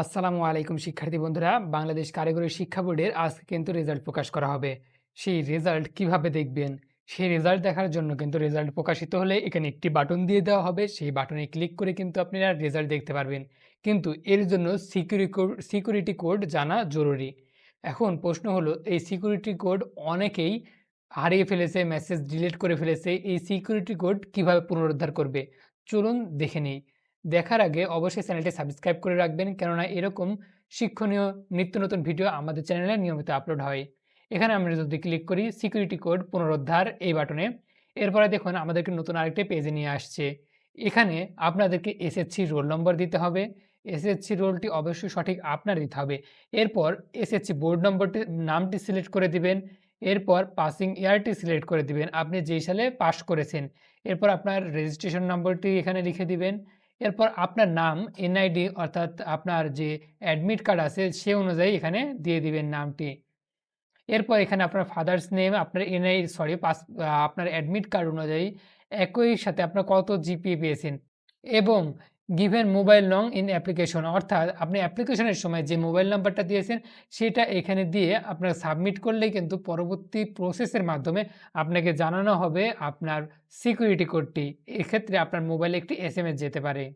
আসসালামু আলাইকুম শিক্ষার্থী বন্ধুরা, বাংলাদেশ কারিগরি শিক্ষা বোর্ডের আজকে কিন্তু রেজাল্ট প্রকাশ করা হবে। সেই রেজাল্ট কিভাবে দেখবেন? সেই রেজাল্ট দেখার জন্য কিন্তু রেজাল্ট প্রকাশিত হলে এখানে একটি বাটন দিয়ে দেওয়া হবে। সেই বাটনে ক্লিক করে কিন্তু আপনারা রেজাল্ট দেখতে পারবেন। কিন্তু এর জন্য সিকিউরিটি কোড জানা জরুরি। এখন প্রশ্ন হলো, এই সিকিউরিটি কোড অনেকেই হারিয়ে ফেলেছে, মেসেজ ডিলিট করে ফেলেছে। এই সিকিউরিটি কোড কিভাবে পুনরুদ্ধার করবে? চলুন দেখে নেই। দেখার আগে অবশ্যই চ্যানেলটি সাবস্ক্রাইব করে রাখবেন, কেননা এরকম শিক্ষণীয় নিত্য নতুন ভিডিও আমাদের চ্যানেলে নিয়মিত আপলোড হয়। এখানে আমরা যদি ক্লিক করি সিকিউরিটি কোড পুনরুদ্ধার এই বাটনে, এরপরে দেখুন আমাদেরকে নতুন আরেকটি পেজে নিয়ে আসছে। এখানে আপনাদেরকে এসএসসি রোল নম্বর দিতে হবে। এসএসসি রোলটি অবশ্যই সঠিক আপনার দিতে হবে। এরপর এসএসসি বোর্ড নম্বরটি নামটি সিলেক্ট করে দিবেন। এরপর পাসিং ইয়ারটি সিলেক্ট করে দিবেন, আপনি যেই সালে পাস করেছেন। এরপর আপনার রেজিস্ট্রেশন নম্বরটি এখানে লিখে দিবেন। এরপর আপনার নাম এনআইডি অর্থাৎ আপনার যে অ্যাডমিট কার্ড আছে সে অনুযায়ী এখানে দিয়ে দিবেন নামটি। এরপর এখানে আপনার ফাদার্স নেম, আপনার আপনার অ্যাডমিট কার্ড অনুযায়ী একই সাথে আপনার কত জিপিএ পেয়েছেন এবং গিভেন মোবাইল নং ইন অ্যাপ্লিকেশন, অর্থাৎ আপনি অ্যাপ্লিকেশনের সময় যে মোবাইল নাম্বারটা দিয়েছেন সেটা এখানে দিয়ে আপনার সাবমিট করলেই কিন্তু পরবর্তী প্রসেসের মাধ্যমে আপনাকে জানানো হবে আপনার সিকিউরিটি কোডটি। এক্ষেত্রে আপনার মোবাইলে একটি এসএমএস যেতে পারে।